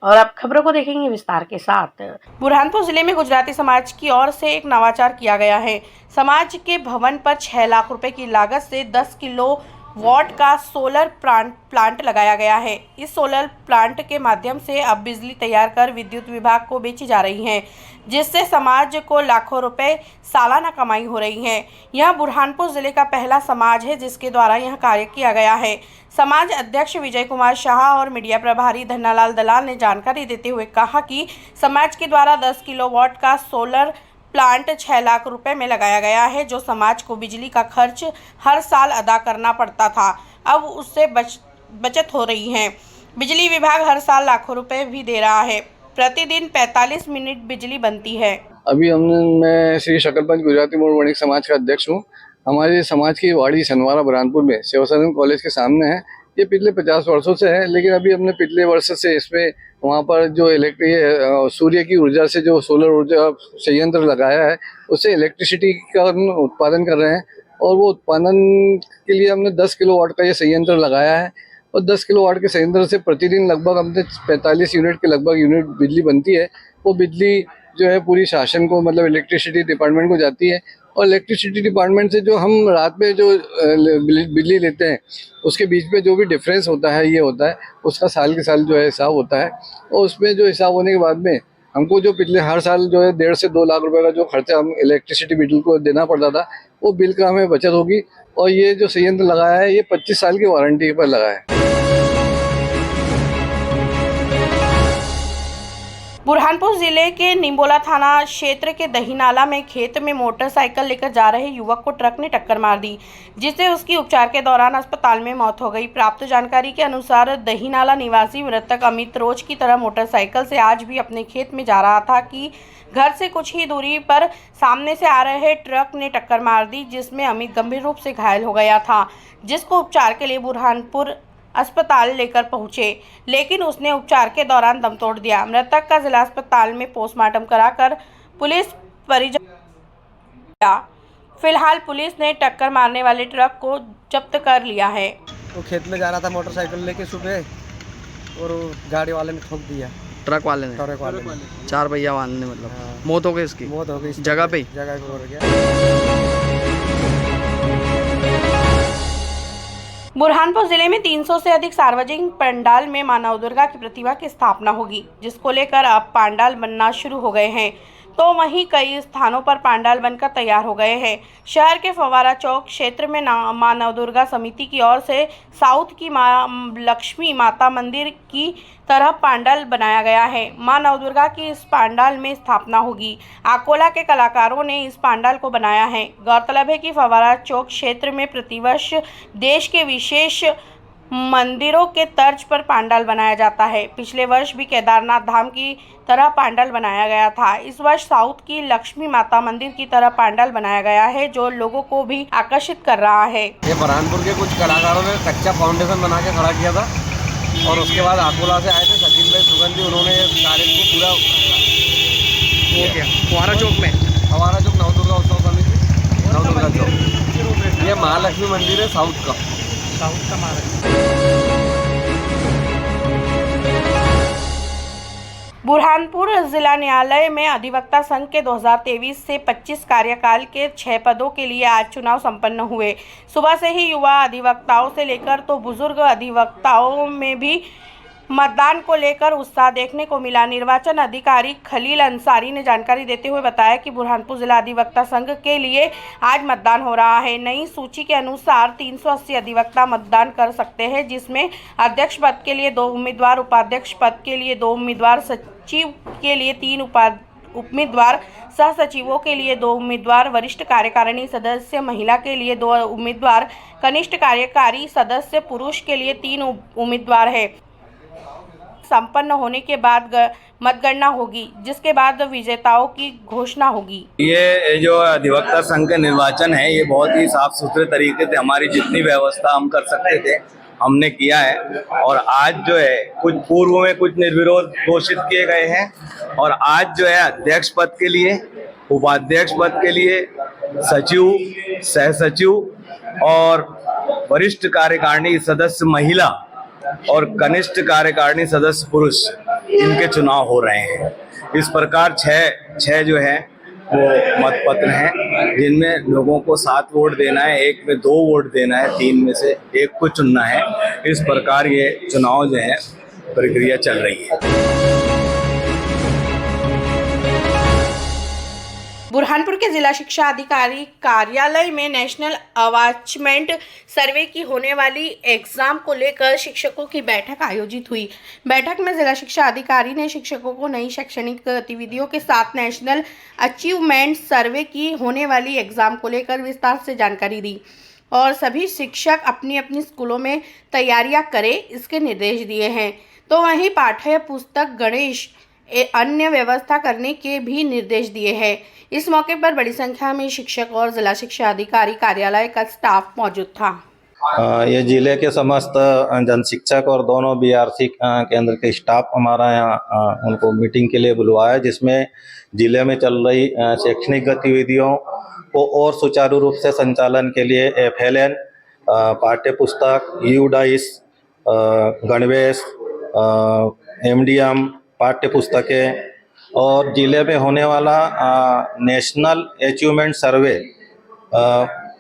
और अब खबरों को देखेंगे विस्तार के साथ। बुरहानपुर जिले में गुजराती समाज की ओर से एक नवाचार किया गया है। समाज के भवन पर 6 लाख रुपए की लागत से 10 किलो वॉट का सोलर प्लांट लगाया गया है। इस सोलर प्लांट के माध्यम से अब बिजली तैयार कर विद्युत विभाग को बेची जा रही है, जिससे समाज को लाखों रुपए सालाना कमाई हो रही है। यह बुरहानपुर जिले का पहला समाज है जिसके द्वारा यह कार्य किया गया है। समाज अध्यक्ष विजय कुमार शाह और मीडिया प्रभारी धन्नालाल दलाल ने जानकारी देते हुए कहा कि समाज के द्वारा 10 किलोवाट का सोलर प्लांट 6 लाख रुपए में लगाया गया है, जो समाज को बिजली का खर्च हर साल अदा करना पड़ता था। अब उससे बचत हो रही है। बिजली विभाग हर साल लाखों रुपए भी दे रहा है। प्रतिदिन 45 मिनट बिजली बनती है। अभी मैं श्री शकलपंच गुजराती मूल वणिक समाज का अध्यक्ष हूँ। हमारे समाज की वाड़ी सनवारा बुरहानपुर में सेवा सदन कॉलेज के सामने है। ये पिछले 50 वर्षों से है, लेकिन अभी हमने पिछले वर्ष से इसमें वहाँ पर जो सूर्य की ऊर्जा से जो सोलर ऊर्जा संयंत्र लगाया है, उससे इलेक्ट्रिसिटी का उत्पादन कर रहे हैं। और वो उत्पादन के लिए हमने 10 किलोवाट का ये संयंत्र लगाया है। और 10 किलोवाट के संयंत्र से प्रतिदिन लगभग हमने 45 यूनिट के लगभग यूनिट बिजली बनती है। वो बिजली जो है पूरी शासन को, मतलब इलेक्ट्रिसिटी डिपार्टमेंट को जाती है। और इलेक्ट्रिसिटी डिपार्टमेंट से जो हम रात में जो बिजली लेते हैं, उसके बीच में जो भी डिफरेंस होता है, ये होता है उसका साल के साल जो है हिसाब होता है। और उसमें जो हिसाब होने के बाद में हमको जो पिछले हर साल जो है 1.5 से 2 लाख रुपए का जो खर्चा हम इलेक्ट्रिसिटी बिल को देना पड़ता था, वो बिल का हमें बचत होगी। और ये जो संयंत्र लगाया है, ये 25 साल की वारंटी पर लगा है। बुरहानपुर जिले के निम्बोला थाना क्षेत्र के दहीनाला में खेत में मोटरसाइकिल लेकर जा रहे युवक को ट्रक ने टक्कर मार दी, जिससे उसकी उपचार के दौरान अस्पताल में मौत हो गई। प्राप्त जानकारी के अनुसार दहीनाला निवासी मृतक अमित रोज की तरह मोटरसाइकिल से आज भी अपने खेत में जा रहा था कि घर से कुछ ही दूरी पर सामने से आ रहे ट्रक ने टक्कर मार दी, जिसमें अमित गंभीर रूप से घायल हो गया था, जिसको उपचार के लिए बुरहानपुर अस्पताल लेकर पहुंचे, लेकिन उसने उपचार के दौरान दम तोड़ दिया। मृतक का जिला अस्पताल में पोस्टमार्टम कराकर पुलिस परिजन। फिलहाल पुलिस ने टक्कर मारने वाले ट्रक को जब्त कर लिया है। वो खेत में जा रहा था मोटरसाइकिल लेके सुबह, और गाड़ी वाले ने ठोक दिया। ट्रक वाले ने 4 पहिया वाले ने, मतलब हाँ। मौत हो गई इसकी? मौत हो गई जगह पे हो गया। बुरहानपुर जिले में 300 से अधिक सार्वजनिक पंडाल में मां नवदुर्गा की प्रतिमा की स्थापना होगी, जिसको लेकर अब पंडाल बनना शुरू हो गए हैं। तो वहीं कई स्थानों पर पंडाल बनकर तैयार हो गए हैं। शहर के फवारा चौक क्षेत्र में मां नवदुर्गा समिति की ओर से साउथ की मां लक्ष्मी माता मंदिर की तरह पंडाल बनाया गया है। मां नवदुर्गा की इस पंडाल में स्थापना होगी। अकोला के कलाकारों ने इस पंडाल को बनाया है। गौरतलब है कि फवारा चौक क्षेत्र में प्रतिवर्ष देश के विशेष मंदिरों के तर्ज पर पंडाल बनाया जाता है। पिछले वर्ष भी केदारनाथ धाम की तरह पंडाल बनाया गया था। इस वर्ष साउथ की लक्ष्मी माता मंदिर की तरह पंडाल बनाया गया है, जो लोगों को भी आकर्षित कर रहा है। ये बुरहानपुर के कुछ कलाकारों ने कच्चा फाउंडेशन बना के खड़ा किया था, और उसके बाद अकोला से आए थे सचिन भाई सुगंधी, उन्होंने कार्य को पूरा हो गया। फवारा चौक में हमारा जो नवदुर्गा उत्सव समिति नवदुर्गा चौक, ये महालक्ष्मी मंदिर है साउथ का बुरहानपुर जिला न्यायालय में अधिवक्ता संघ के 2023 से 25 कार्यकाल के 6 पदों के लिए आज चुनाव संपन्न हुए। सुबह से ही युवा अधिवक्ताओं से लेकर तो बुजुर्ग अधिवक्ताओं में भी मतदान को लेकर उत्साह देखने को मिला। निर्वाचन अधिकारी खलील अंसारी ने जानकारी देते हुए बताया कि बुरहानपुर जिला अधिवक्ता संघ के लिए आज मतदान हो रहा है। नई सूची के अनुसार 380 अधिवक्ता मतदान कर सकते हैं, जिसमें अध्यक्ष पद के लिए 2 उम्मीदवार, उपाध्यक्ष पद के लिए 2 उम्मीदवार, सचिव के लिए 3 उम्मीदवार, सह सचिवों के लिए 2 उम्मीदवार, वरिष्ठ कार्यकारिणी सदस्य महिला के लिए 2 उम्मीदवार, कनिष्ठ कार्यकारी सदस्य पुरुष के लिए 3 उम्मीदवार है। संपन्न होने के बाद मतगणना होगी, जिसके बाद विजेताओं की घोषणा होगी। ये जो अधिवक्ता संघ का निर्वाचन है, ये बहुत ही साफ सुथरे तरीके से हमारी जितनी व्यवस्था हम कर सकते थे हमने किया है। और आज जो है कुछ पूर्व में कुछ निर्विरोध घोषित किए गए हैं, और आज जो है अध्यक्ष पद के लिए, उपाध्यक्ष पद के लिए, सचिव, सह सचिव और वरिष्ठ कार्यकारिणी सदस्य महिला और कनिष्ठ कार्यकारिणी सदस्य पुरुष, इनके चुनाव हो रहे हैं। इस प्रकार छह जो है वो मतपत्र हैं, जिनमें लोगों को 7 वोट देना है, एक में 2 वोट देना है, 3 में से एक को चुनना है। इस प्रकार ये चुनाव जो है प्रक्रिया चल रही है। बुरहानपुर के जिला शिक्षा अधिकारी कार्यालय में नेशनल अवाचमेंट सर्वे की होने वाली एग्जाम को लेकर शिक्षकों की बैठक आयोजित हुई। बैठक में जिला शिक्षा अधिकारी ने शिक्षकों को नई शैक्षणिक गतिविधियों के साथ नेशनल अचीवमेंट सर्वे की होने वाली एग्जाम को लेकर विस्तार से जानकारी दी और सभी शिक्षक अपनी अपनी स्कूलों में तैयारियां करें, इसके निर्देश दिए हैं। तो वहीं पाठ्य पुस्तक, गणेश अन्य व्यवस्था करने के भी निर्देश दिए हैं। इस मौके पर बड़ी संख्या में शिक्षक और जिला शिक्षा अधिकारी कार्यालय का स्टाफ मौजूद था। ये जिले के समस्त जन शिक्षक और दोनों बीआरसी केंद्र के स्टाफ हमारा यहाँ उनको मीटिंग के लिए बुलवाया, जिसमें जिले में चल रही शैक्षणिक गतिविधियों को और सुचारू रूप से संचालन के लिए FLN, पाठ्य पुस्तक, UDICE, गणवेश, MDM, पाठ्य पुस्तकें और जिले में होने वाला नेशनल अचीवमेंट सर्वे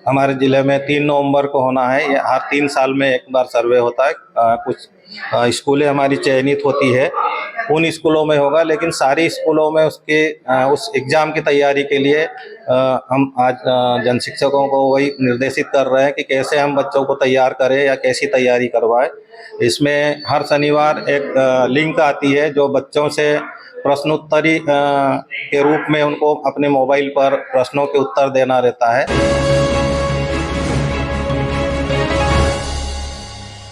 हमारे ज़िले में 3 नवंबर को होना है। ये हर 3 साल में एक बार सर्वे होता है। कुछ स्कूलें हमारी चयनित होती है, उन स्कूलों में होगा, लेकिन सारी स्कूलों में उस एग्ज़ाम की तैयारी के लिए हम आज जन शिक्षकों को वही निर्देशित कर रहे हैं कि कैसे हम बच्चों को तैयार करें या कैसी तैयारी करवाएं। इसमें हर शनिवार एक लिंक आती है जो बच्चों से प्रश्नोत्तरी के रूप में उनको अपने मोबाइल पर प्रश्नों के उत्तर देना रहता है।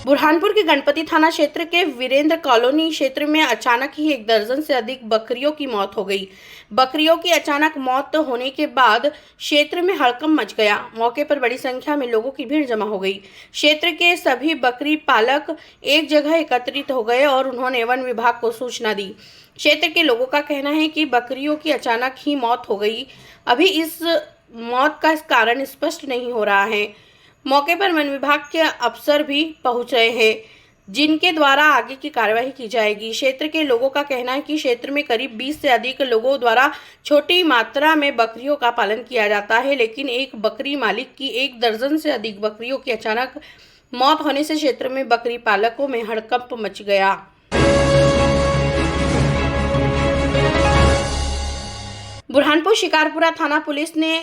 बुरहानपुर के गणपति थाना क्षेत्र के वीरेंद्र कॉलोनी क्षेत्र में अचानक ही 1 दर्जन से अधिक बकरियों की मौत हो गई। बकरियों की अचानक मौत होने के बाद क्षेत्र में हड़कंप मच गया। मौके पर बड़ी संख्या में लोगों की भीड़ जमा हो गई। क्षेत्र के सभी बकरी पालक एक जगह एकत्रित हो गए और उन्होंने वन विभाग को सूचना दी। क्षेत्र के लोगों का कहना है कि बकरियों की अचानक ही मौत हो गई। अभी इस मौत का कारण स्पष्ट नहीं हो रहा है। मौके पर वन विभाग के अफसर भी पहुंच रहे हैं, जिनके द्वारा आगे की कार्रवाई की जाएगी। क्षेत्र के लोगों का कहना है कि क्षेत्र में करीब 20 से अधिक लोगों द्वारा छोटी मात्रा में बकरियों का पालन किया जाता है, लेकिन एक बकरी मालिक की 1 दर्जन से अधिक बकरियों की अचानक मौत होने से क्षेत्र में बकरी पालकों में हड़कंप मच गया। बुरहानपुर शिकारपुरा थाना पुलिस ने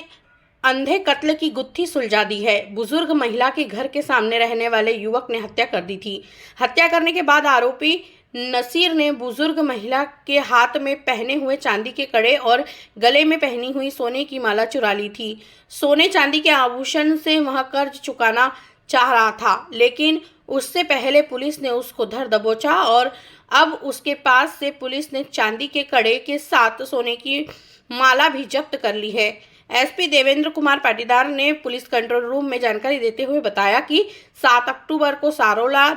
अंधे कत्ल की गुत्थी सुलझा दी है। बुजुर्ग महिला के घर के सामने रहने वाले युवक ने हत्या कर दी थी। हत्या करने के बाद आरोपी नसीर ने बुजुर्ग महिला के हाथ में पहने हुए चांदी के कड़े और गले में पहनी हुई सोने की माला चुरा ली थी। सोने चांदी के आभूषण से वह कर्ज चुकाना चाह रहा था, लेकिन उससे पहले पुलिस ने उसको धर दबोचा और अब उसके पास से पुलिस ने चांदी के कड़े के साथ सोने की माला भी जब्त कर ली है। एसपी देवेंद्र कुमार पाटीदार ने पुलिस कंट्रोल रूम में जानकारी देते हुए बताया कि 7 अक्टूबर को सारोला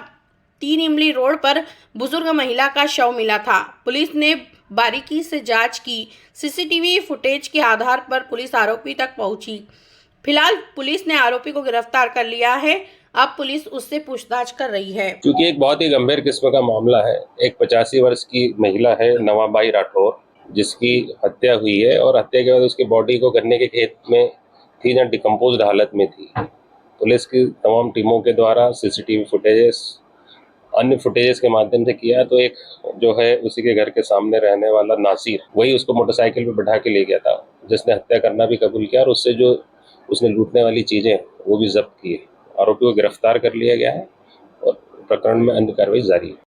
3 इमली रोड पर बुजुर्ग महिला का शव मिला था। पुलिस ने बारीकी से जांच की। सीसीटीवी फुटेज के आधार पर पुलिस आरोपी तक पहुंची। फिलहाल पुलिस ने आरोपी को गिरफ्तार कर लिया है। अब पुलिस उससे पूछताछ कर रही है। क्योंकि एक बहुत ही गंभीर किस्म का मामला है। एक 85 वर्ष की महिला है नवाबाई राठौर, जिसकी हत्या हुई है और हत्या के बाद उसकी बॉडी को गन्ने के खेत में थी, जहाँ डिकम्पोज्ड हालत में थी। पुलिस की तमाम टीमों के द्वारा सीसीटीवी फुटेजेस, अन्य फुटेजेस के माध्यम से किया तो एक जो है उसी के घर के सामने रहने वाला नासिर, वही उसको मोटरसाइकिल पे बैठा के ले गया था, जिसने हत्या करना भी कबूल किया और उससे जो उसने लूटने वाली चीज़ें वो भी जब्त की है। आरोपी को गिरफ्तार कर लिया गया है और प्रकरण में अन्य कार्रवाई जारी है।